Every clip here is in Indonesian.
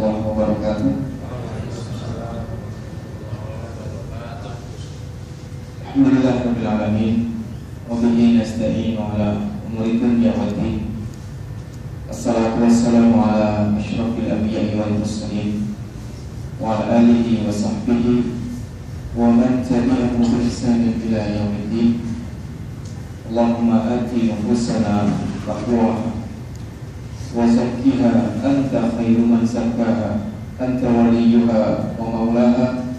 warahmatullahi wabarakatuh. Alhamdulillahirabbil alamin wa bihi nasta'in ala umuri dunya waddin. Assalatu wassalamu ala asyrafil anbiya'i wal mursalin wa ala alihi wa sahbihi wa man tabi'ahum bi ihsanin ila yaumiddin. Allahumma ati nufusana taqwaha wa zakkiha anta khairu man zakkaha anta waliyuha wa maulaha.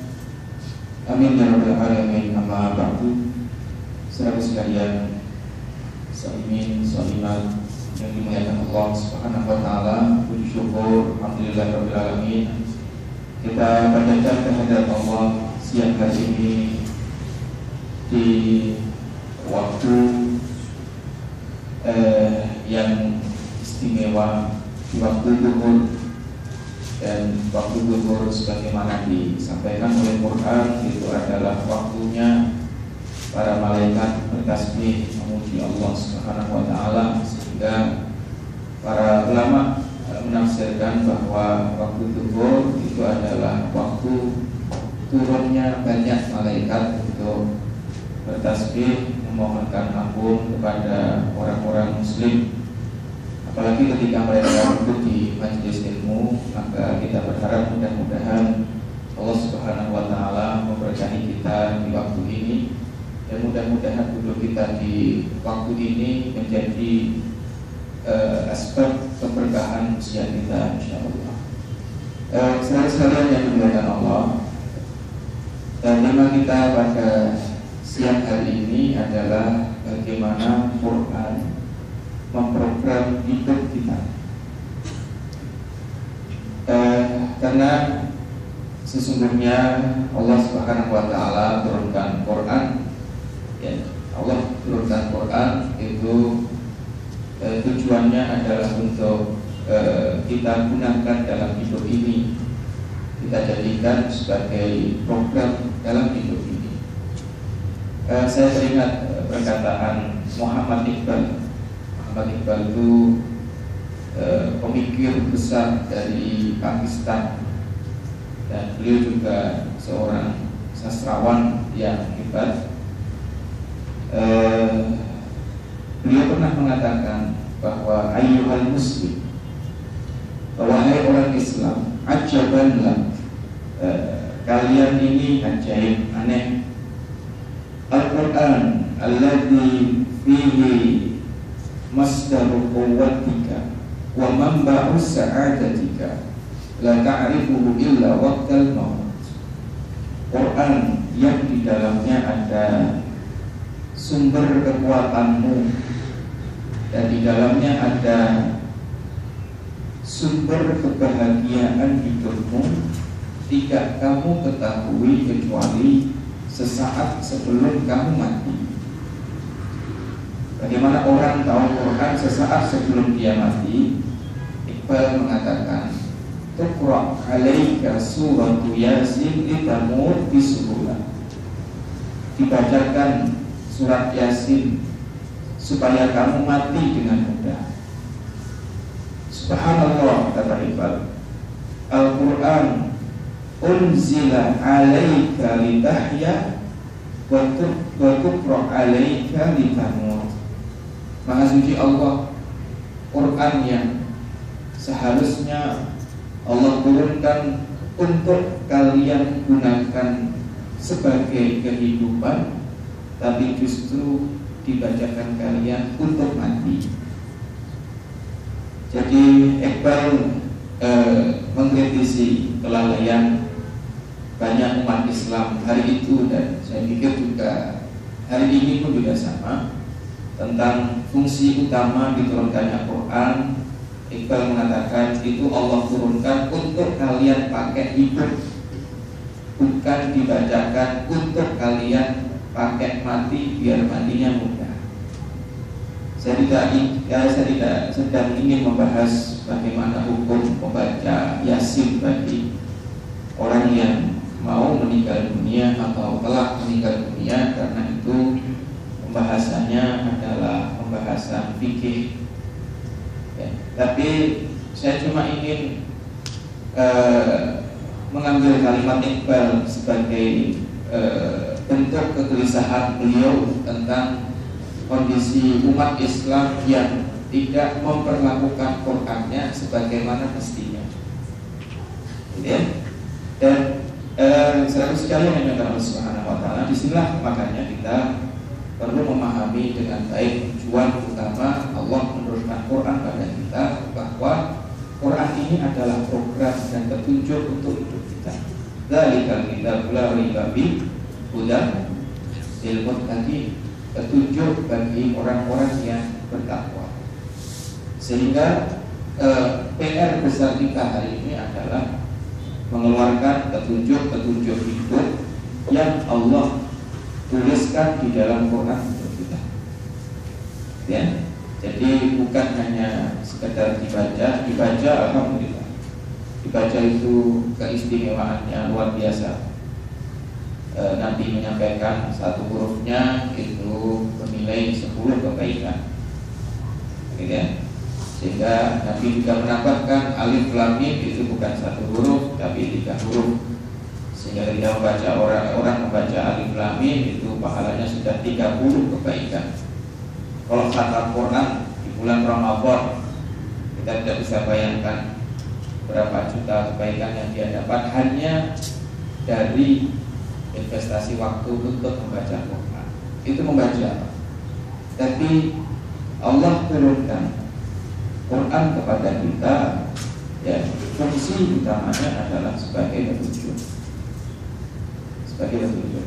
Amin ya rabbal alamin. Amma ba'du. Saudara sekalian, saimin saimat yang dimuliakan Allah Subhanahu wa taala, puji syukur alhamdulillah rabbil alamin. Kita panjatkan kehadirat Allah siang hari ini di waktu yang istimewa, di waktu zuhur. Dan waktu zuhur sebagaimana disampaikan oleh Quran itu adalah waktunya para malaikat bertasbih memuji Allah Subhanahu wa taala, sehingga para ulama menafsirkan bahwa waktu zuhur itu adalah waktu turunnya banyak malaikat untuk bertasbih memohonkan ampun kepada orang-orang muslim. Apalagi ketika mereka duduk di majelis ilmu, maka kita berharap mudah-mudahan Allah Subhanahu wa taala memberkahi kita di waktu ini, dan mudah-mudahan duduk kita di waktu ini menjadi aspek keberkahan usia kita, insyaallah. Saudara sekalian yang dimuliakan Allah, tema kita pada siang hari ini adalah bagaimana Quran memprogram hidup kita. Karena sesungguhnya Allah Subhanahu wa taala turunkan Quran, ya, Allah turunkan Quran itu tujuannya adalah untuk kita gunakan dalam hidup ini, kita jadikan sebagai program dalam hidup ini. Saya teringat perkataan Muhammad Iqbal. Muhammad Iqbal itu pemikir besar dari Pakistan, dan beliau juga seorang sastrawan yang hebat. Beliau pernah mengatakan bahwa ayyuhal muslim, wahai orang Islam, ajabanlah, kalian ini ajaib, aneh. Al-Quran alladzi fihi masdaru quwwatika wa manba'u sa'adatika la ta'rifuhu illa waqtal maut. Quran yang di dalamnya ada sumber kekuatanmu, dan di dalamnya ada sumber kebahagiaan hidupmu, tidak kamu ketahui kecuali sesaat sebelum kamu mati. Bagaimana orang tahu Quran sesaat sebelum dia mati? Iqbal mengatakan, Tuqra' alaika suratu Yasin litamut bisuhula. Dibacakan surat Yasin supaya kamu mati dengan mudah. Subhanallah, kata Iqbal, Al-Quran unzila alaika litahya wa tuqra' alaika litamut. Maha suci Allah, Quran yang seharusnya Allah turunkan untuk kalian gunakan sebagai kehidupan, tapi justru dibacakan kalian untuk mati. Jadi Iqbal mengkritisi kelalaian banyak umat Islam hari itu, dan saya pikir juga hari ini pun juga sama, tentang fungsi utama diturunkannya Quran. Iqbal mengatakan itu Allah turunkan untuk kalian pakai hidup, bukan dibacakan untuk kalian pakai mati biar matinya mudah. Saya tidak sedang ingin membahas bagaimana hukum membaca Yasin bagi orang yang mau meninggal dunia atau telah meninggal dunia, karena itu pembahasannya adalah pembahasan fikih, ya. Tapi saya cuma ingin mengambil kalimat Iqbal sebagai bentuk kegelisahan beliau tentang kondisi umat Islam yang tidak memperlakukan Qur'annya sebagaimana mestinya, ya. Dan saudara sekalian yang Allah Subhanahu wa taala, disinilah makanya kita perlu memahami dengan baik tujuan utama Allah menurunkan Quran pada kita, bahwa Quran ini adalah program dan petunjuk untuk hidup kita. Dzalikal kitabul la raiba fihi hudan lil muttaqin, petunjuk bagi orang-orang yang bertakwa. Sehingga PR besar kita hari ini adalah mengeluarkan petunjuk-petunjuk hidup yang Allah tuliskan di dalam Quran untuk kita, ya. Jadi bukan hanya sekedar dibaca alhamdulillah. Dibaca itu keistimewaannya luar biasa. Nabi menyampaikan satu hurufnya itu bernilai 10 kebaikan, gitu ya. Sehingga Nabi juga menambahkan alif lam mim itu bukan satu huruf tapi 3 huruf. Sehingga ketika membaca orang membaca alif lam mim itu pahalanya sudah 30 kebaikan. Kalau khatam Quran di bulan Ramadan, kita tidak bisa bayangkan berapa juta kebaikan yang dia dapat hanya dari investasi waktu untuk membaca Quran. Itu membaca, tapi Allah turunkan Quran kepada kita, ya, fungsi utamanya adalah sebagai petunjuk. Sebagai petunjuk.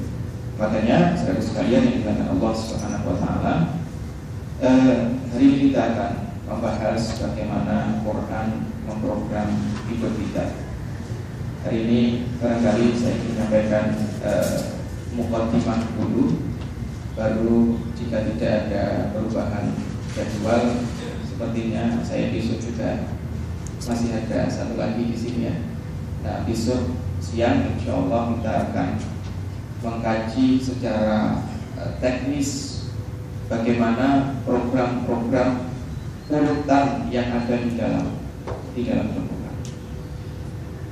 Makanya saudara sekalian yang dimuliakan Allah Subhanahu wa taala, hari ini kita akan membahas bagaimana Quran memprogram hidup kita. Hari ini barangkali saya ingin menyampaikan muqaddimah dulu, baru jika tidak ada perubahan jadwal, sepertinya saya besok juga masih ada satu lagi di sini, ya. Nah, besok siang insya Allah kita akan mengkaji secara teknis bagaimana program-program urutan yang ada di dalam Al-Quran.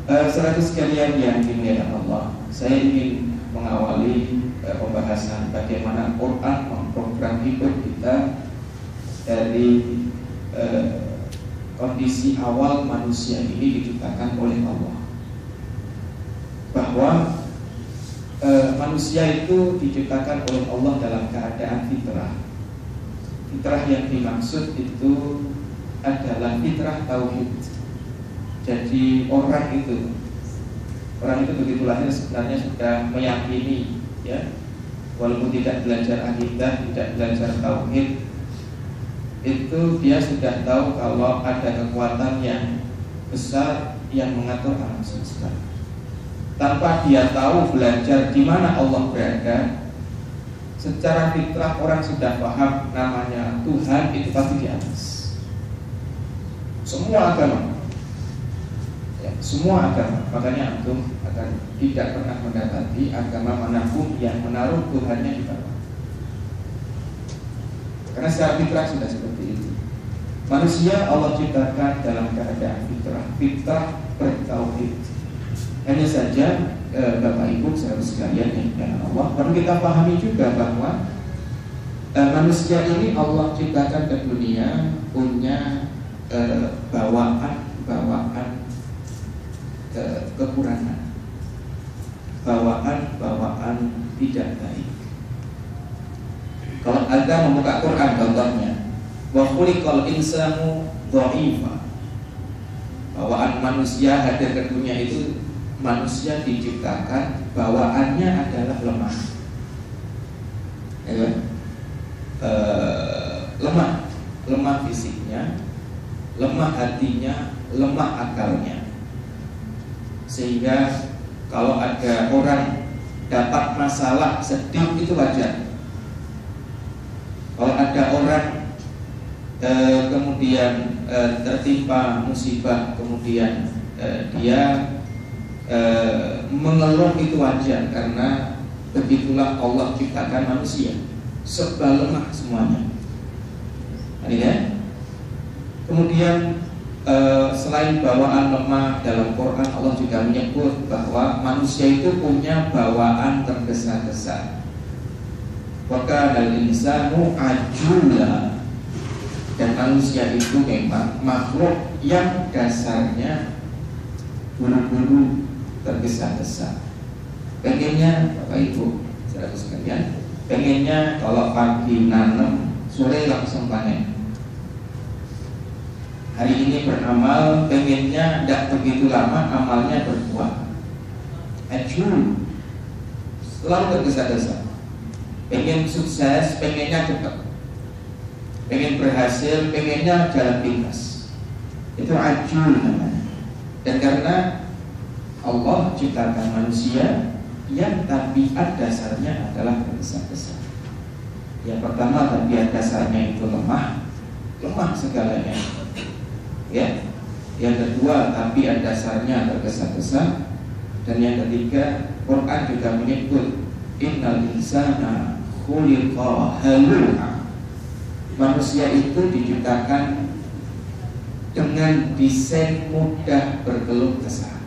Saudara sekalian yang dimuliakan Allah, saya ingin mengawali pembahasan bagaimana Quran memprogram hidup kita dari kondisi awal manusia ini diciptakan oleh Allah. Bahwa manusia itu diciptakan oleh Allah dalam keadaan fitrah. Fitrah yang dimaksud itu adalah fitrah tauhid. Jadi orang itu begitu lahir sebenarnya sudah meyakini, ya, walaupun tidak belajar akidah, tidak belajar tauhid, itu dia sudah tahu kalau ada kekuatan yang besar yang mengatur alam semesta. Tanpa dia tahu belajar di mana Allah berada, secara fitrah orang sudah paham namanya Tuhan itu pasti di atas. Semua agama, ya, semua agama. Makanya antum akan tidak pernah mendapati agama manapun yang menaruh Tuhannya di bawah. Karena secara fitrah sudah seperti itu. Manusia Allah ciptakan dalam keadaan fitrah bertauhid. Hanya saja Bapak Ibu saudara sekalian yang dimuliakan Allah, perlu kita pahami juga bahwa manusia ini Allah ciptakan ke dunia punya bawaan kekurangan, bawaan tidak baik. Kalau Anda membuka Quran contohnya, wa khuliqal insanu dha'ifa, bawaan manusia hadir ke dunia itu, manusia diciptakan bawaannya adalah lemah, ya, lemah fisiknya, lemah hatinya, lemah akalnya. Sehingga kalau ada orang dapat masalah, sedih, itu wajar. Kalau ada orang kemudian tertimpa musibah, kemudian dia mengeluh, itu wajar. Karena begitulah Allah ciptakan manusia, serba lemah semuanya. Ya? Kemudian selain bawaan lemah, dalam Quran Allah juga menyebut bahwa manusia itu punya bawaan tergesa-gesa. Wa kana al-insanu ajula. Dan manusia itu memang makhluk yang dasarnya buru-buru, tergesa-gesa. Pengennya Bapak Ibu, saudara sekalian, pengennya kalau pagi nanam, sore langsung panen. Hari ini beramal, pengennya tidak begitu lama amalnya berbuah. Ajul, selalu tergesa-gesa. Pengen sukses, pengennya cepat. Pengen berhasil, pengennya jalan pintas. Itu ajul namanya. Dan karena Allah ciptakan manusia yang tabiat dasarnya adalah tergesa-gesa. Yang pertama, tabiat dasarnya itu lemah segalanya. Ya. Yang kedua, tabiat dasarnya tergesa-gesa. Dan yang ketiga, Quran juga menyebut innal insana khuliqa halu'a. Manusia itu diciptakan dengan desain mudah berkeluh kesah.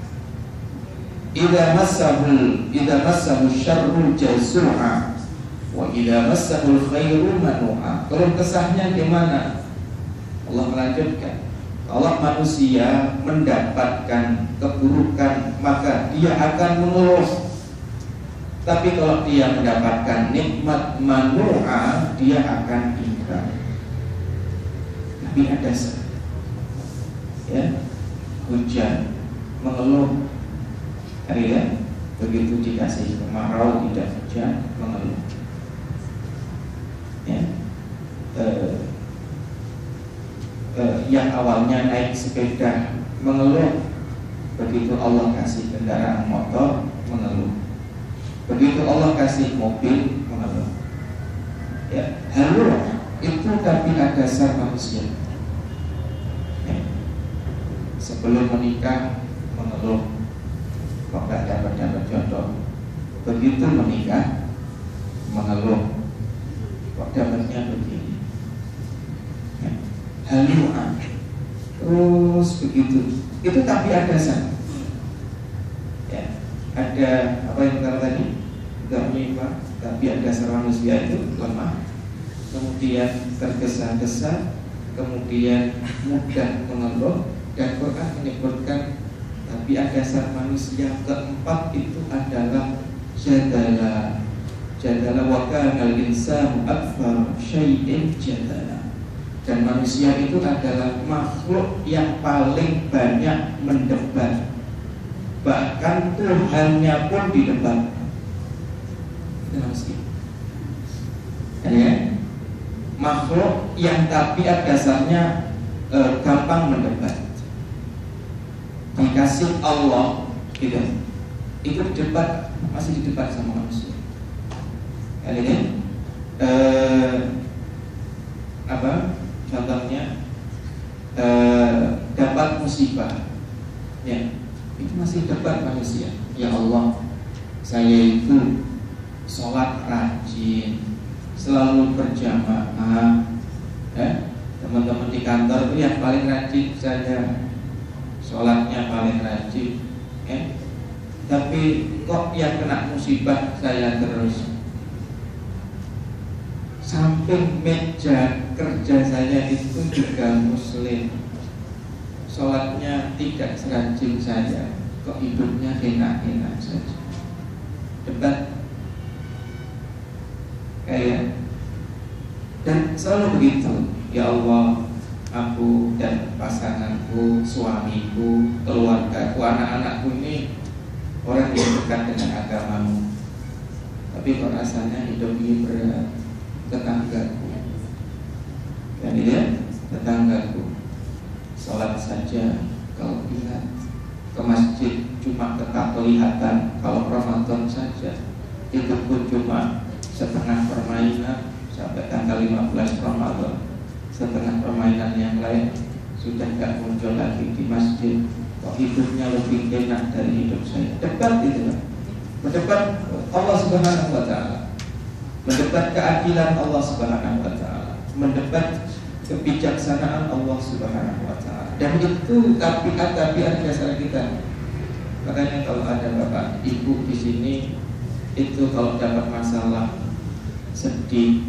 Idza massahu syarrul jazua wa idza massahu khairu manu'a. Keluh kesahnya gimana? Allah melanjutkan, kalau manusia mendapatkan keburukan maka dia akan mengeluh. Tapi kalau dia mendapatkan nikmat manu'a, dia akan ingkar. Tapi ada ya, hujan mengeluh, ya, begitu dikasih kemarau tidak hujan mengeluh. Ya, yang awalnya naik sepeda mengeluh, begitu Allah kasih kendaraan motor mengeluh, begitu Allah kasih mobil mengeluh. Ya, halu itu tabiat dasar manusia. Ya. Sebelum menikah mengeluh, kok gak dapat jodoh. Begitu menikah mengeluh, kok dapatnya begini. Ya. Haluan terus begitu. Itu tabiat dasar. Ya. Ada apa yang kata tadi? Gak menyimpang. Tabiat dasar manusia itu lemah, kemudian tergesa-gesa, kemudian mudah mengeluh. Dan Quran menyebutkan tabiat dasar manusia keempat itu adalah jadala wa kana al-insanu aktsara syai'in jadala. Dan manusia itu adalah makhluk yang paling banyak mendebat. Bahkan Tuhannya pun didebat. Itu manusia. Ya? Makhluk yang tabiat dasarnya gampang mendebat. Dikasih Allah gitu, itu didebat, masih didebat sama manusia. Ini apa contohnya, dapat musibah, ya itu masih debat manusia. Ya Allah, saya itu sholat rajin, selalu berjamaah, ya. Teman-teman di kantor itu yang paling rajin saya, sholatnya paling rajin, ya. Tapi kok yang kena musibah saya terus. Samping meja kerja saya itu juga muslim, sholatnya tidak serajin saya, kok hidupnya enak-enak saja. Debat kayak, dan selalu begitu. Ya Allah, aku dan pasanganku, suamiku, keluargaku, anak-anakku ini orang yang dekat dengan agamamu, tapi kok rasanya hidup ini berat. Tetanggaku, dan dia tetanggaku sholat saja kalau ingat, ke masjid cuma tetap kelihatan kalau Ramadan saja, itu pun cuma setengah permainan sampai tanggal 15 Ramadan. Setengah permainan yang lain sudah gak muncul lagi di masjid. Kok hidupnya lebih enak dari hidup saya. Debat itu, berdebat Allah Subhanahu wa Ta'ala, mendebat keadilan Allah Subhanahu wa Ta'ala, mendebat kebijaksanaan Allah Subhanahu wa Ta'ala. Dan itu tabiat dasar kita. Makanya kalau ada bapak ibu di sini, itu kalau dapat masalah sedih,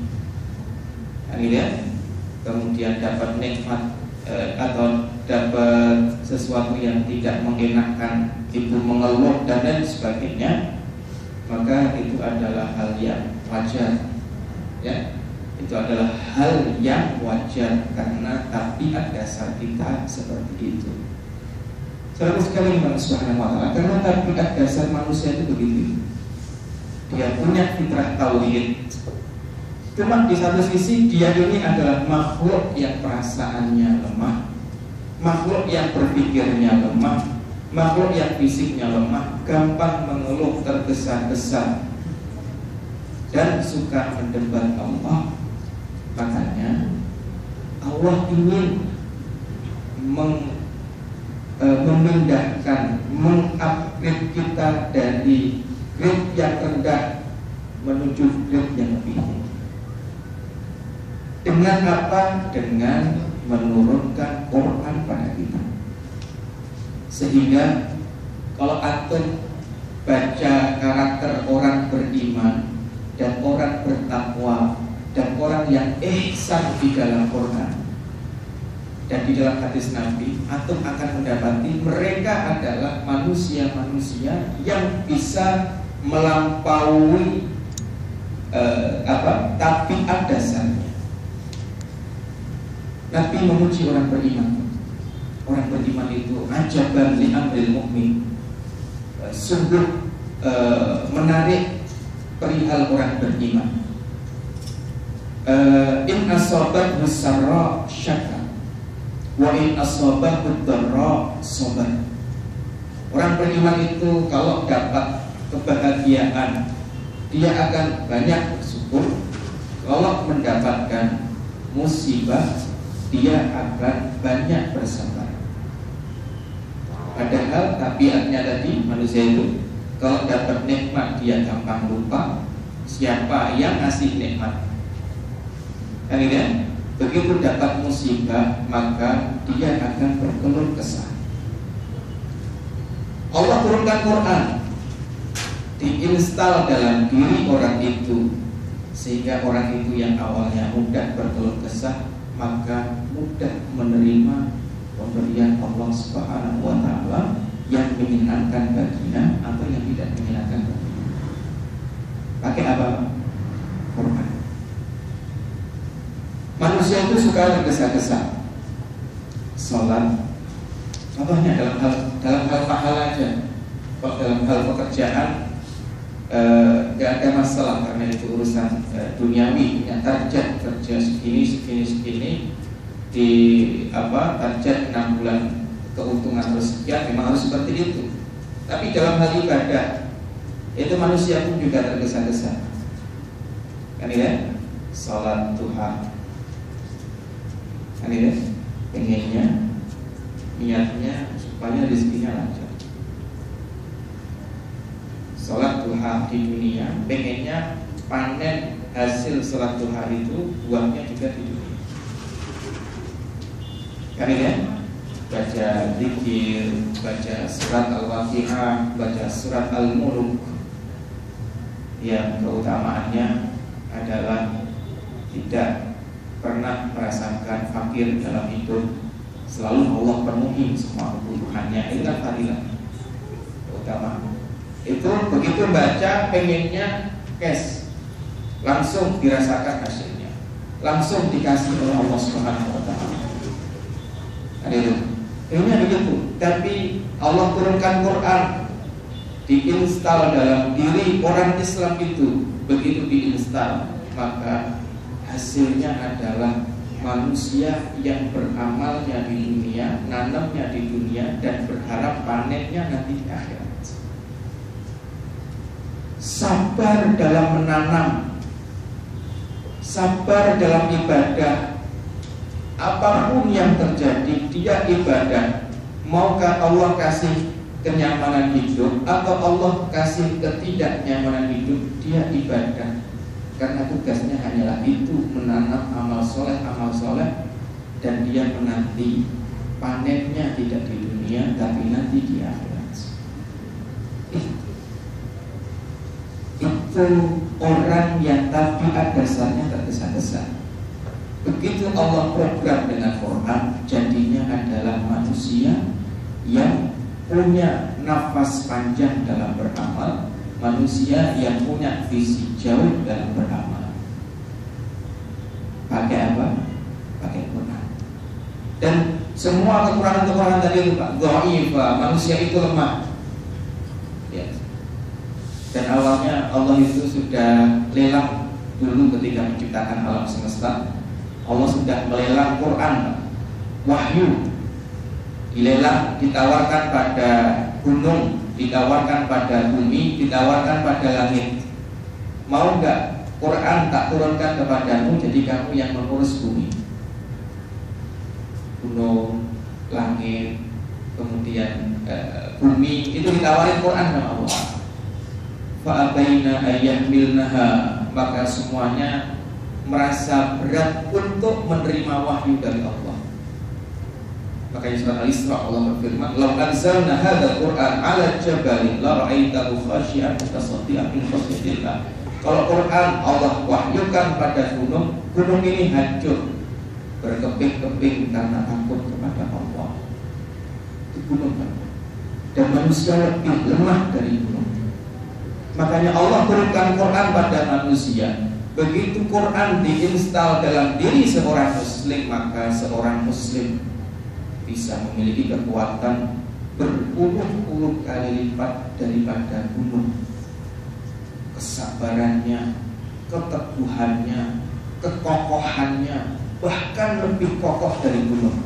kemudian dapat nikmat atau dapat sesuatu yang tidak mengenakan, ibu mengeluh dan lain sebagainya, maka itu adalah hal yang wajar, ya. Itu adalah hal yang wajar karena tabiat dasar kita seperti itu. Saudara sekalian Allah Subhanahu wa taala, karena tabiat dasar manusia itu begitu. Dia punya fitrah tauhid. Cuma di satu sisi dia ini adalah makhluk yang perasaannya lemah, makhluk yang berpikirnya lemah, makhluk yang fisiknya lemah, gampang mengeluh, tergesa-gesa, dan suka mendebat Allah. Makanya Allah ingin memindahkan, mengupgrade kita dari grade yang rendah menuju grade yang lebih tinggi. Dengan apa? Dengan menurunkan Quran pada kita. Sehingga kalau antum baca karakter orang beriman dan orang bertakwa dan orang yang ihsan di dalam Quran dan di dalam hadis Nabi, antum akan mendapati mereka adalah manusia-manusia yang bisa melampaui tabiat dasarnya. Nabi memuji orang beriman. Orang beriman itu ajaban li amril mu'min, sungguh menarik perihal orang beriman. In asabathu sarra syakar wa in asabathu dharra sabar. Orang beriman itu kalau dapat kebahagiaan, dia akan banyak bersyukur. Kalau mendapatkan musibah, dia akan banyak bersabar. Padahal tabiatnya tadi manusia itu kalau dapat nikmat dia gampang lupa siapa yang ngasih nikmat. Kan gitu ya? Begitu dapat musibah, maka dia akan berkeluh kesah. Allah turunkan Quran, diinstal dalam diri orang itu, sehingga orang itu yang awalnya mudah berkeluh kesah, maka mudah menerima pemberian Allah Subhanahu wa taala yang menyenangkan baginya atau yang tidak menyenangkan baginya. Pakai apa? Quran. Manusia itu suka tergesa-gesa. Sholat, contohnya dalam hal pahala aja. Kalau dalam hal pekerjaan gak ada masalah karena itu urusan duniawi, punya target kerja segini di target 6 bulan keuntungan harus sekian, memang harus seperti itu. Tapi dalam hal ibadah itu manusia pun juga tergesa-gesa. Kan ya? Sholat duha, kan ya? Pengennya, niatnya supaya rezekinya lancar. Sholat duha di dunia, pengennya panen hasil sholat duha itu buahnya juga di dunia. Kan ya? Baca zikir, baca surat Al-Waqi'ah, baca surat Al-Muluk, yang keutamaannya adalah tidak pernah merasakan fakir dalam hidup, selalu Allah penuhi semua kebutuhannya. Itu kan fadilah utama. Itu begitu baca pengennya cash, langsung dirasakan hasilnya, langsung dikasih oleh Allah Subhanahu wa taala. Ada itu. Ini begitu. Tapi Allah turunkan Quran, diinstal dalam diri orang Islam itu. Begitu diinstal, maka hasilnya adalah manusia yang beramalnya di dunia, nanamnya di dunia, dan berharap panennya nanti di akhirat. Sabar dalam menanam, sabar dalam ibadah. Apapun yang terjadi, dia ibadah. Maukah Allah kasih kenyamanan hidup atau Allah kasih ketidaknyamanan hidup, dia ibadah. Karena tugasnya hanyalah itu, menanam amal soleh, dan dia menanti panennya tidak di dunia tapi nanti di akhirat. Itu orang yang tabiat dasarnya tergesa-gesa. Begitu Allah program dengan Quran, jadinya adalah manusia yang punya nafas panjang dalam beramal, manusia yang punya visi jauh dalam beramal. Pakai apa? Pakai Quran. Dan semua kekurangan-kekurangan tadi itu Pak, dhaifah, manusia itu lemah. Ya. Dan awalnya Allah itu sudah lelang dulu ketika menciptakan alam semesta. Allah sudah melelang Quran, wahyu dilelang, ditawarkan pada gunung, ditawarkan pada bumi, ditawarkan pada langit. Mau enggak Quran tak turunkan kepadamu, jadi kamu yang mengurus bumi, gunung, langit, kemudian bumi, itu ditawarin Quran sama Allah. Fa'abaina ayyahmilnaha, maka semuanya merasa berat untuk menerima wahyu dari Allah. Makanya surat Al-Isra Allah berfirman, "Law anzalna hadzal Qur'an 'ala jabalin la ra'aitahu khashi'an mutasaddian min khashyatillah." Kalau Quran Allah wahyukan pada gunung, gunung ini hancur, berkeping-keping karena takut kepada Allah. Itu gunung kan? Dan manusia lebih lemah dari gunung. Makanya Allah turunkan Quran pada manusia. Begitu Quran diinstal dalam diri seorang muslim, maka seorang muslim bisa memiliki kekuatan berpuluh-puluh kali lipat daripada gunung. Kesabarannya, keteguhannya, kekokohannya bahkan lebih kokoh dari gunung.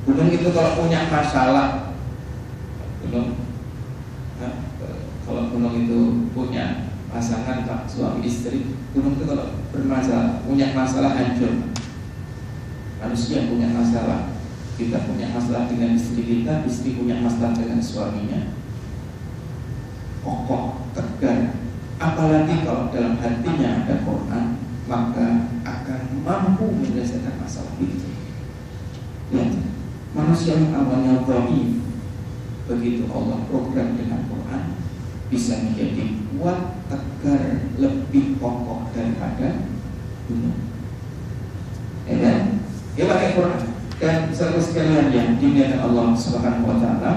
Gunung itu kalau punya masalah, kalau gunung itu punya pasangan Pak, suami istri, gunung itu kalau bermasalah, punya masalah hancur. Manusia punya masalah, kita punya masalah dengan istri kita, istri punya masalah dengan suaminya, kokoh, tegar. Apalagi kalau dalam hatinya ada Quran, maka akan mampu menyelesaikan masalah itu. Ya, manusia yang awalnya dhaif, begitu Allah program dengan Quran, bisa menjadi kuat, tegar, lebih kokoh daripada gunung. Ya kan? Dia pakai Quran. Dan saudara sekalian yang dimuliakan Allah Subhanahu wa taala,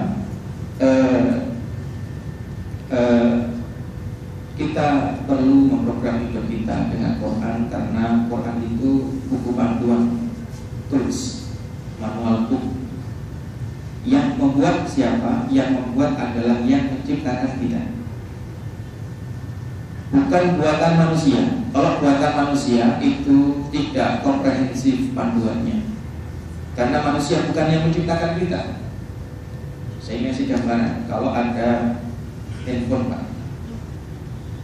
kita perlu memprogram hidup kita dengan Quran, karena Quran itu buku panduan, tools, manual book. Yang membuat siapa? Yang membuat adalah yang menciptakan kita, bukan buatan manusia. Kalau buatan manusia itu tidak komprehensif panduannya, karena manusia bukan yang menciptakan kita. Saya ngasih gambaran, kalau ada handphone Pak,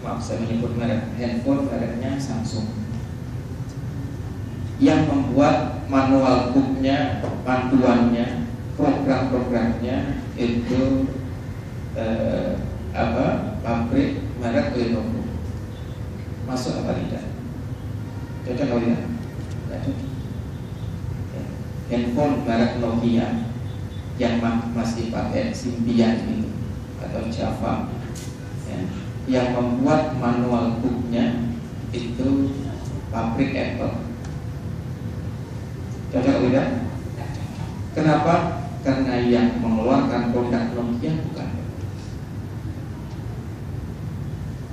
maaf saya menyebut merek, handphone mereknya Samsung. Yang membuat manual booknya, panduannya, program-programnya itu pabrik merek Lenovo. Masuk apa tidak? Cocok atau tidak? Tidak cocok. Handphone merek Nokia yang masih pakai Symbian itu atau Java, ya, yang membuat manual booknya itu pabrik Apple. Cocok atau tidak? Kenapa? Karena yang mengeluarkan produk Nokia bukan.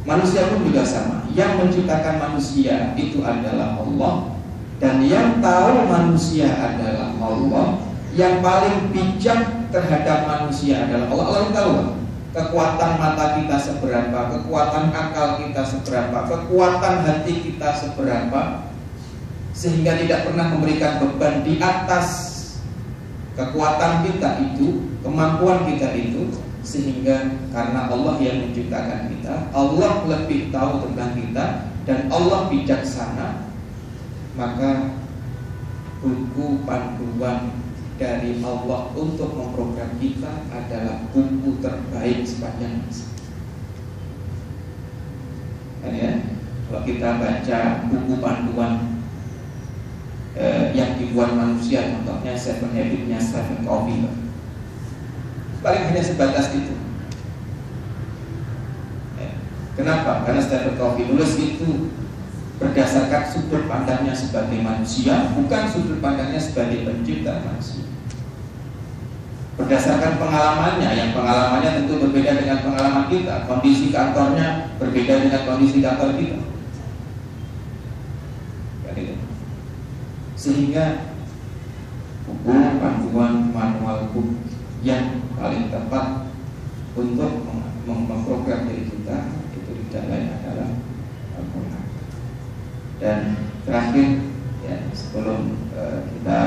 Manusia pun juga sama. Yang menciptakan manusia itu adalah Allah, dan yang tahu manusia adalah Allah. Yang paling bijak terhadap manusia adalah Allah. Allah tahu kekuatan mata kita seberapa, kekuatan akal kita seberapa, kekuatan hati kita seberapa, sehingga tidak pernah memberikan beban di atas kekuatan kita itu, kemampuan kita itu. Sehingga karena Allah yang menciptakan kita, Allah lebih tahu tentang kita, dan Allah bijaksana, maka buku panduan dari Allah untuk memprogram kita adalah buku terbaik sepanjang masa. Ya, kalau kita baca buku panduan yang dibuat manusia, contohnya Seven Habits-nya Stephen Covey, paling hanya sebatas itu. Kenapa? Karena Stephen Covey nulis itu berdasarkan sudut pandangnya sebagai manusia, bukan sudut pandangnya sebagai pencipta manusia. Berdasarkan pengalamannya, yang pengalamannya tentu berbeda dengan pengalaman kita. Kondisi kantornya berbeda dengan kondisi kantor kita. Sehingga buku panduan manual book yang paling tepat untuk memprogram diri kita itu tidak lain adalah Al-Quran. Dan terakhir, ya, sebelum kita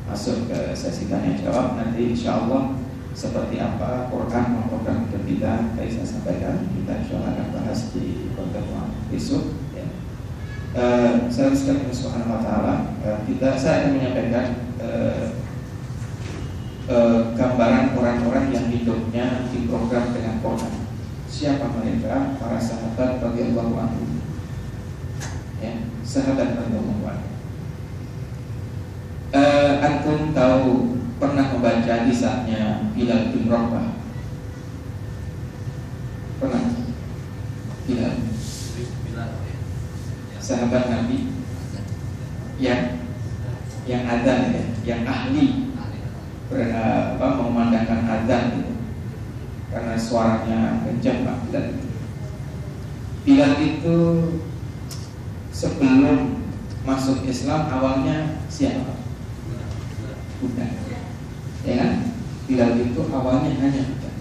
masuk ke sesi tanya jawab, nanti insya Allah seperti apa Quran memprogram hidup kita, tadi saya sampaikan, kita insya Allah akan bahas di pertemuan besok. Ya. Saya sekali Subhanahu wa Ta'ala, saya akan menyampaikan gambaran orang-orang yang hidupnya diprogram dengan Quran. Siapa mereka? Para sahabat radhiyallahu anhum. Ya, sahabat radhiyallahu anhum. Antum tahu pernah membaca kisahnya Bilal bin Rabah? Pernah? Bilal, sahabat Nabi yang adzan, ya, yang ahli memandangkan adzan gitu. Karena suaranya kencang Pak Bilal. Bilal itu sebelum masuk Islam awalnya siapa? Budak, ya kan? Bilal itu awalnya hanya budak.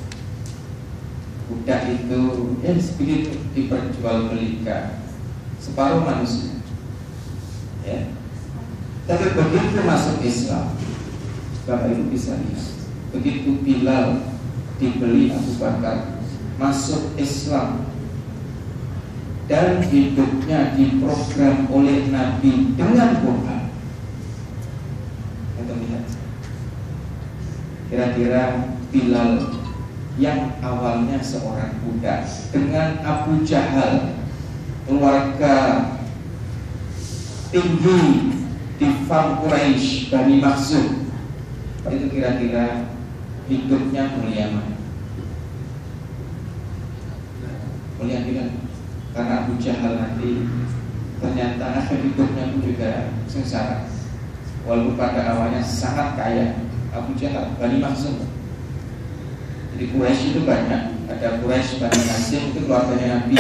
Budak itu seperti diperjualbelikan, separuh manusia. Ya. Tapi begitu masuk Islam, Bapak Ibu bisa lihat, begitu Bilal dibeli Abu Bakar, masuk Islam dan hidupnya diprogram oleh Nabi dengan Quran. Kira-kira Bilal yang awalnya seorang budak dengan Abu Jahal, keluarga tinggi di Fam Quraisy, Bani Makhzum, itu kira-kira hidupnya mulia mana? Mulia Bilal. Karena Abu Jahal nanti ternyata akhir hidupnya pun juga sengsara, walaupun pada awalnya sangat kaya. Abu Jahal, Bani Makhzum. Jadi Quraisy itu banyak. Ada Quraisy Bani Hasyim, itu keluarganya Nabi.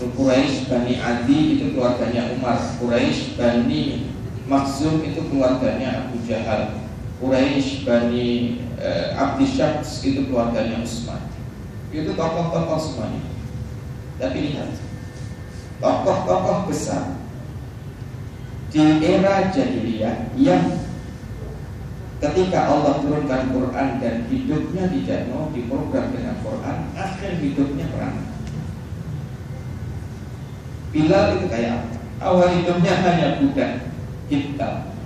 Quraisy Bani Adi itu keluarganya Umar. Quraisy Bani Makhzum itu keluarganya Abu Jahal. Quraisy Bani Abdi Syams itu keluarganya Utsman. Itu tokoh-tokoh semuanya. Tapi lihat, tokoh-tokoh besar di era jahiliyah yang ketika Allah turunkan Quran dan hidupnya tidak mau diprogram dengan Quran, akhir hidupnya perang. Bilal itu kayak awal hidupnya hanya budak hitam,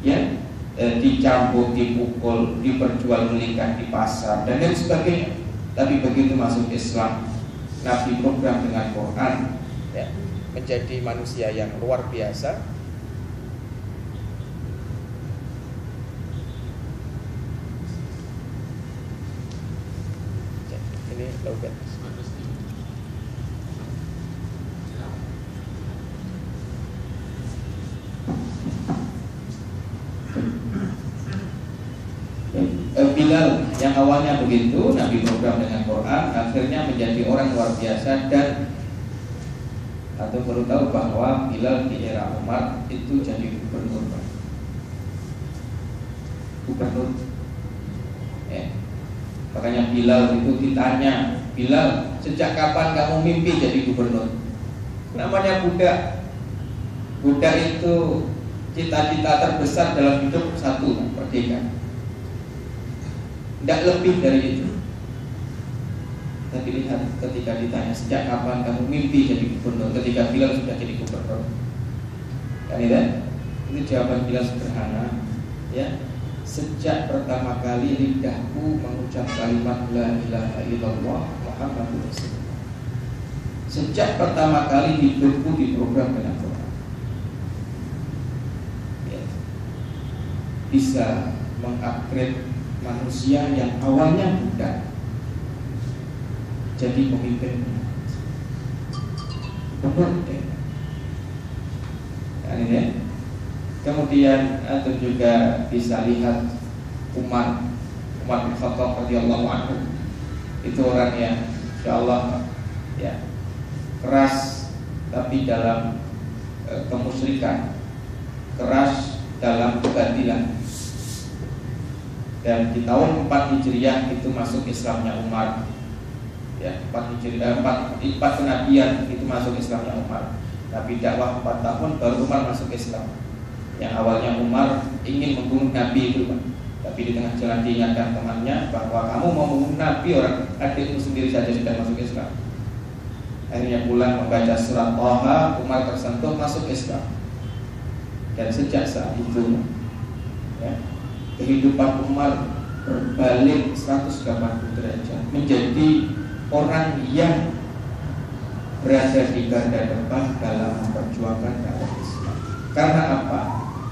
ya, dicambuk, dipukul, diperjualbelikan di pasar dan lain sebagainya. Tapi begitu masuk Islam, Nabi program dengan Quran, ya, menjadi manusia yang luar biasa. Logat. Bilal yang awalnya begitu, Nabi program dengan Quran, akhirnya menjadi orang luar biasa. Dan atau perlu tahu bahwa Bilal di era Umar itu jadi gubernur. Makanya Bilal itu ditanya, Bilal, sejak kapan kamu mimpi jadi gubernur? Namanya budak. Budak itu cita-cita terbesar dalam hidup satu, merdeka. Tidak lebih dari itu. Tapi lihat, ketika ditanya sejak kapan kamu mimpi jadi gubernur, ketika Bilal sudah jadi gubernur, kan itu jawaban Bilal sederhana, ya. Sejak pertama kali lidahku mengucap kalimat la ilaha illallah Muhammadur Rasulullah. Sejak pertama kali hidupku diprogram dengan Quran. bisa mengupgrade manusia yang awalnya budak jadi pemimpinnya. Benar deh. Ya. Kemudian atau juga bisa lihat Umar bin Khattab radhiyallahu anhu. Itu orang yang insyaallah ya keras tapi dalam kemusyrikan, keras dalam kebatilan. Dan di tahun 4 Hijriah itu masuk Islamnya Umar. Ya, 4 kenabian itu masuk Islamnya Umar. Nabi dakwah 4 tahun baru Umar masuk Islam. Yang awalnya Umar ingin membunuh Nabi itu, tapi di tengah jalan diingatkan temannya bahwa kamu mau membunuh Nabi, orang adikmu sendiri saja sudah masuk Islam. Akhirnya pulang membaca surat Thaha, Umar tersentuh masuk Islam. Dan sejak saat itu ya, kehidupan Umar berbalik 180 derajat menjadi orang yang berada di garda depan dalam memperjuangkan dakwah Islam. Karena apa?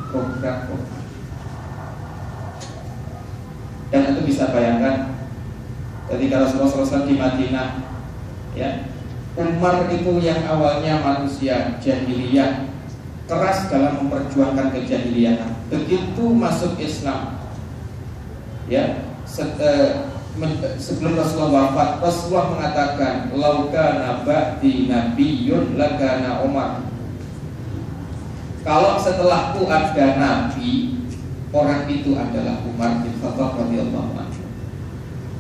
Program. Dan itu bisa bayangkan ketika Rasulullah SAW di Madinah, ya, Umar itu yang awalnya manusia jahiliyah, keras dalam memperjuangkan kejahilian. Begitu masuk Islam, ya, sebelum Rasulullah wafat, Rasulullah mengatakan, "Laukana ba'di nabiyyun lakana Umar." Kalau setelahku ada nabi, orang itu adalah Umar bin Khattab radhiyallahu anhu.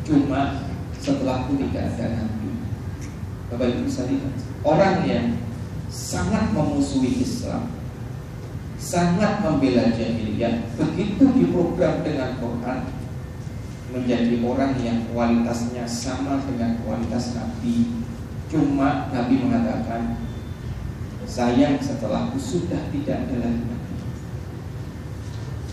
Cuma setelahku tidak ada nabi. Bapak Ibu bisa lihat, orang yang sangat memusuhi Islam, sangat membela jahiliyah, begitu diprogram dengan Quran menjadi orang yang kualitasnya sama dengan kualitas Nabi. Cuma Nabi mengatakan, sayang setelahku sudah tidak ada lagi Nabi.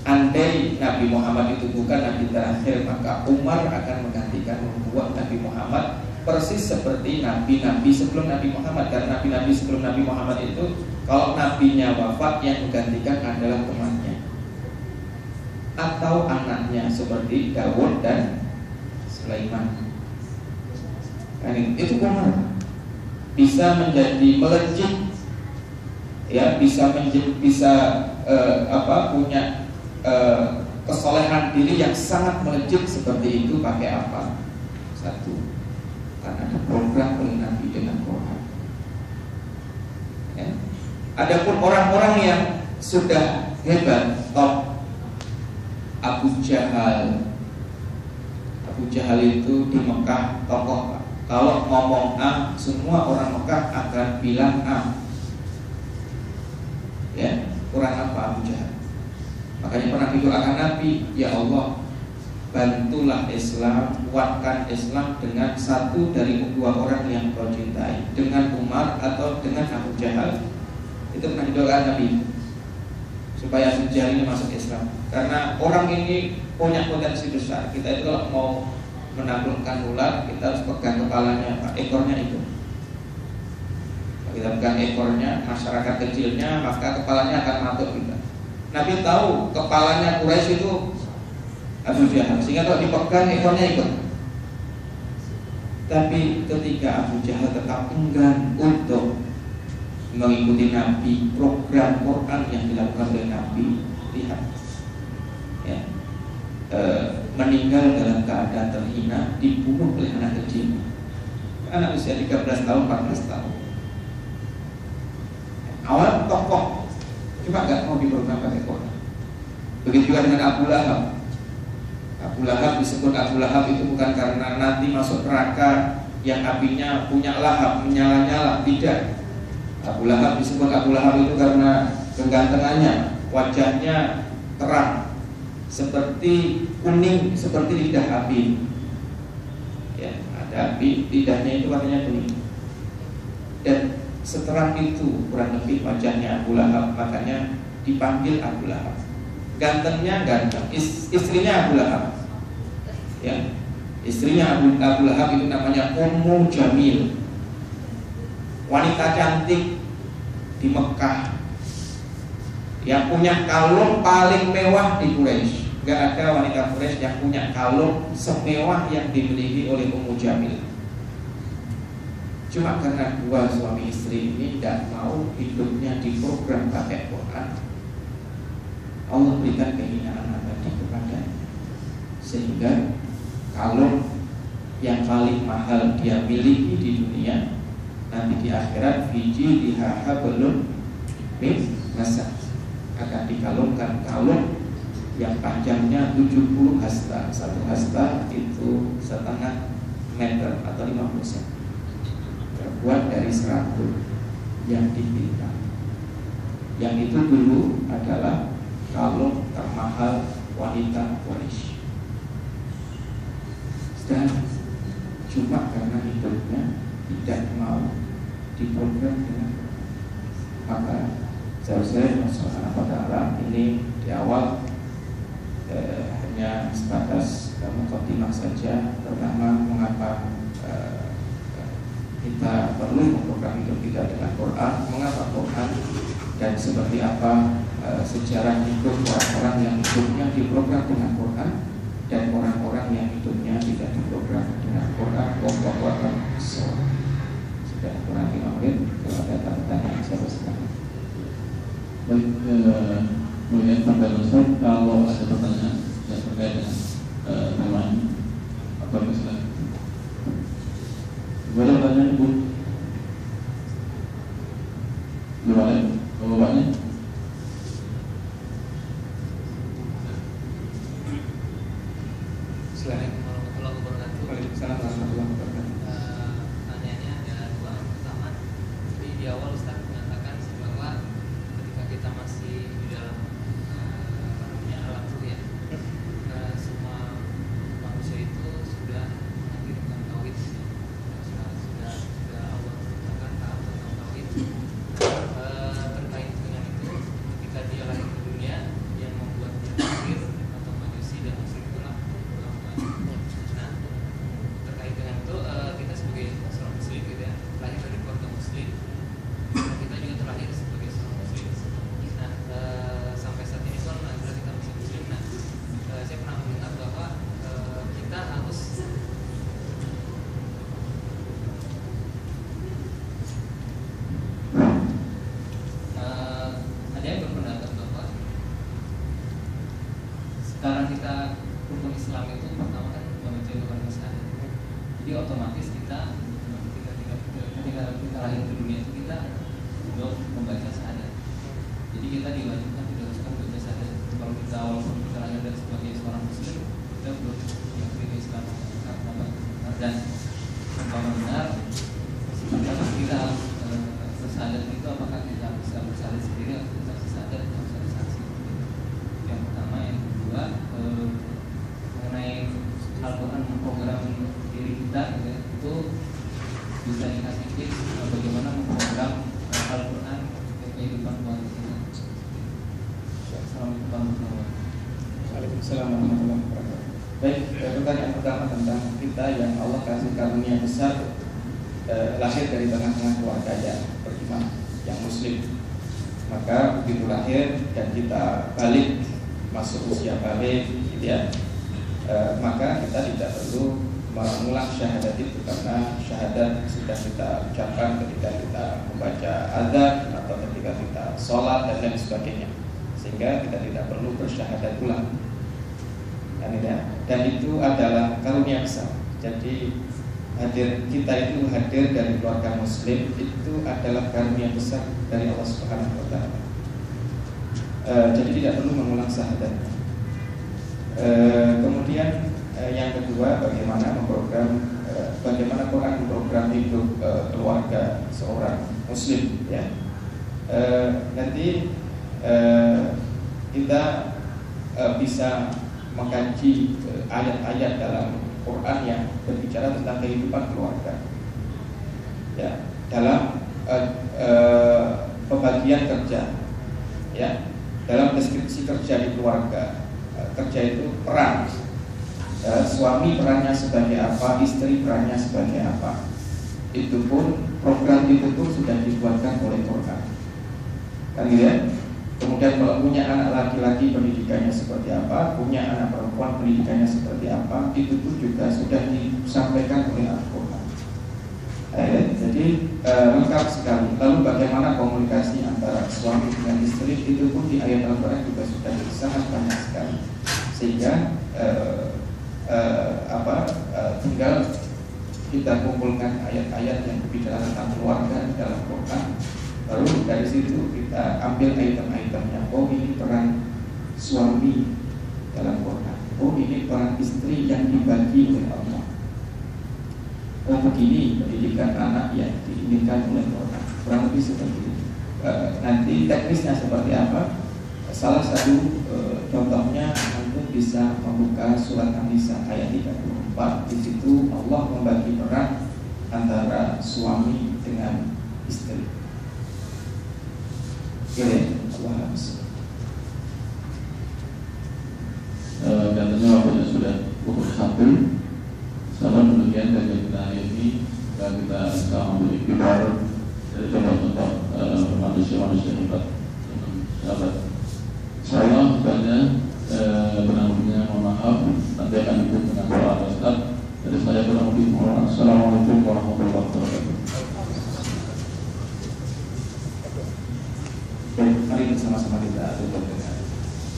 Andai Nabi Muhammad itu bukan Nabi terakhir, maka Umar akan menggantikan membuat Nabi Muhammad persis seperti Nabi-Nabi sebelum Nabi Muhammad. Karena Nabi-Nabi sebelum Nabi Muhammad itu, kalau Nabinya wafat, yang menggantikan adalah temannya atau anaknya seperti Daud dan Sulaiman. Itu Umar bisa menjadi melejit, ya, punya kesolehan diri yang sangat melejit seperti itu. Pakai apa? Satu, karena ada program oleh Nabi dengan Quran. Ya. Adapun orang-orang yang sudah hebat, top, Abu Jahal itu di Mekah tokoh. Kalau ngomong A, semua orang Mekah akan bilang A. Ya, kurang apa Abu Jahal? Makanya pernah didoakan Nabi, ya Allah, bantulah Islam, kuatkan Islam dengan satu dari dua orang yang kau cintai, dengan Umar atau dengan Abu Jahal. Itu pernah didoakan Nabi, supaya Abu Jahal ini masuk Islam. Karena orang ini punya potensi besar. Kita itu kalau mau menaklukkan ular, kita harus pegang kepalanya, ekornya itu. Kalau kita pegang ekornya, masyarakat kecilnya, maka kepalanya akan masuk kita. Nabi tahu kepalanya Quraisy itu Abu Jahal, sehingga kalau dipegang ekornya ikut. Tapi ketika Abu Jahal tetap enggan untuk mengikuti Nabi, program Quran yang dilakukan oleh Nabi, lihat, ya, meninggal dalam keadaan terhina, dibunuh oleh anak kecil, anak usia 13 tahun, 14 tahun. Awal tokoh, cuma nggak mau diprogram pakai Quran. Begitu juga dengan Abu Lahab. Abu Lahab disebut Abu Lahab itu bukan karena nanti masuk neraka yang apinya punya lahap, menyala-nyala, tidak. Abu Lahab disebut Abu Lahab itu karena kegantengannya, wajahnya terang, seperti kuning, seperti lidah api. Ya, ada api, lidahnya itu warnanya kuning. Dan seterang itu kurang lebih wajahnya Abu Lahab, makanya dipanggil Abu Lahab. Gantengnya ganteng, istrinya Abu Lahab, ya, istrinya Abu Lahab itu namanya Ummu Jamil, wanita cantik di Mekah, yang punya kalung paling mewah di Quraisy. Gak ada wanita Quraisy yang punya kalung semewah yang dimiliki oleh Ummu Jamil. Cuma karena dua suami istri ini tidak mau hidupnya diprogram pakai Quran, Allah berikan kehinaan abadi kepadanya, sehingga kalung yang paling mahal dia miliki di dunia, nanti di akhirat fiji dihaha belum masa akan dikalungkan kalung yang panjangnya 70 hasta. Satu hasta itu setengah meter atau 50 cm, terbuat dari serabut yang dipinta. Yang itu dulu adalah kalung termahal wanita Quraisy. Dan cuma karena hidupnya tidak mau diprogram dengan, maka seharusnya Allah SWT ini di awal hanya sebatas mukadimah saja. Pertama, mengapa kita perlu memprogram hidup kita dengan Quran, mengapa Quran, dan seperti apa sejarah hidup orang-orang yang hidupnya diprogram dengan Quran dan orang-orang yang hidupnya tidak diprogram dengan Quran. Sudah kurang 5 menit. Kalau ada pertanyaan siapa sekarang? Baik, kemudian Pak Ustaz, kalau ada pertanyaan yang terkait dengan tema ini, apa misalnya? Ada pertanyaan Ibu? Belum ada? Bapaknya? Assalamualaikum warahmatullahi wabarakatuh. Waalaikumsalam warahmatullahi wabarakatuh. Pertanyaannya ada dua. Pertama, di awal Ustaz mengatakan bahwa ketika kita masih di dalam alam ruhyah, semua manusia itu sudah mengakhirkan tauhid, sudah Allah mengatakan taat tentang tauhid. Terkait dengan itu, ketika dia lahir ke dunia, yang membuat dia kafir atau majusi dan musyrik itulah orang tuanya. Nah, terkait dengan itu, kita sebagai seorang muslim gitu ya, lahir dari keluarga muslim, kita juga terlahir sebagai seorang muslim. Nah, sampai saat ini kan adalah kita masih muslim. Nah, saya pernah mendengar bahwa kita harus ada yang berpendapat bahwa sekarang kita rukun Islam itu pertama kan membaca kalimat syahadat. Jadi otomatis kita ketika kita lahir ke dunia itu kita belum membaca syahadat. Jadi kita diwajibkan diharuskan membaca syahadat. Kalau kita walaupun kita lahir dari sebagai seorang muslim, kita belum mengikuti Islam dan umpama benar sebenarnya kita bersyahadat itu apakah kita bisa bersyahadat sendiri atau kita bersyahadat atau bisa bersaksi? Yang pertama. Yang kedua, mengenai Al-Quran memprogram diri kita gitu, itu bisa dikasih tips bagaimana memprogram Al-Quran ke kehidupan keluarga kita. Assalamualaikum warahmatullahi wabarakatuh. Waalaikumsalam warahmatullahi wabarakatuh. Baik, pertanyaan pertama tentang kita yang Allah kasih karunia besar, lahir dari tengah-tengah keluarga yang beriman, yang muslim. Maka begitu lahir dan kita balik, masuk usia balik gitu ya, maka kita tidak perlu mengulang syahadat itu, karena syahadat sudah kita ucapkan ketika kita membaca azan atau ketika kita sholat dan lain sebagainya, sehingga kita tidak perlu bersyahadat ulang. Dan itu adalah karunia besar. Jadi kita itu hadir dari keluarga muslim itu adalah karunia besar dari Allah Subhanahu wa Ta'ala. Jadi tidak perlu mengulang syahadat. Kemudian yang kedua, bagaimana Quran memprogram hidup keluarga seorang muslim ya. Nanti kita bisa mengkaji ayat-ayat dalam Quran yang berbicara tentang kehidupan keluarga ya, dalam pembagian kerja ya, dalam deskripsi kerja di keluarga. Kerja itu peran, suami perannya sebagai apa, istri perannya sebagai apa. Itu pun program itu pun sudah dibuatkan oleh Quran kan gitu ya. Kemudian kalau punya anak laki-laki pendidikannya seperti apa, punya anak perempuan pendidikannya seperti apa, itu pun juga sudah disampaikan oleh Al-Quran. Jadi lengkap sekali. Lalu bagaimana komunikasi antara suami dengan istri, itu pun di ayat Al-Quran juga sudah sangat banyak sekali. Sehingga tinggal kita kumpulkan ayat-ayat yang berbicara tentang keluarga dalam Quran. Lalu dari situ kita ambil item-itemnya. Oh, ini peran suami dalam Quran. Oh, ini peran istri yang dibagi oleh Allah. Oh, begini pendidikan anak yang diinginkan oleh Quran. Kurang lebih seperti itu. Nanti teknisnya seperti apa? Salah satu contohnya untuk bisa membuka surat An-Nisa ayat 34. Di situ Allah membagi peran antara suami dengan istri. Allah katanya waktunya sudah pukul 1. Salam demikian kajian kita hari ini. Kita bisa ambil ikhtiar dari contoh-contoh manusia-manusia hebat, sahabat. Insyaallah misalnya benar-benar mohon maaf, nanti akan ikut dengan doa Ustaz. Dari saya kurang lebih. Assalamualaikum warahmatullahi wabarakatuh. Mari bersama-sama kita tutup dengan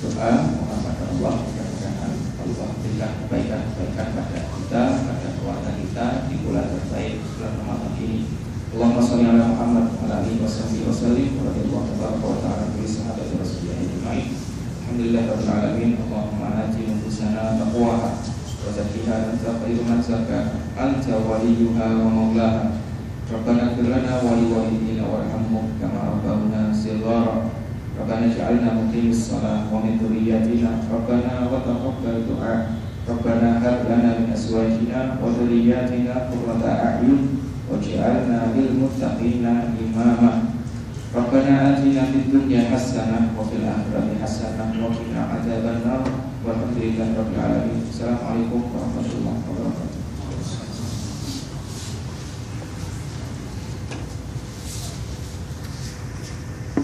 doa mengamalkan Allah, mudah-mudahan Allah berikan kebaikan-kebaikan pada kita, pada keluarga kita di bulan terbaik, bulan Ramadan ini. Allahumma sholli ala Muhammad wa ala alihi wasallim wa radhiyallahu ta'ala an sahabati Rasulillah ajma'in. Alhamdulillahirabbil alamin. Allahumma ati nufusana taqwaha wa zakkiha anta khairu man zakkaha anta waliyuha wa maulaha. Rabbana ighfir lana wa li walidina warhamhum kama rabbawna shighara. Rabbana ij'alna muqimis shalah wa min dhurriyyatina Rabbana wa taqabbal du'a. Rabbana hab lana min azwajina wa dhurriyyatina qurrata a'yun waj'alna lil muttaqina imama. Rabbana atina fid dunya hasanah wa fil akhirati hasanah wa qina adzabannar. Walhamdulillahi rabbil alamin. Assalamualaikum warahmatullahi wabarakatuh.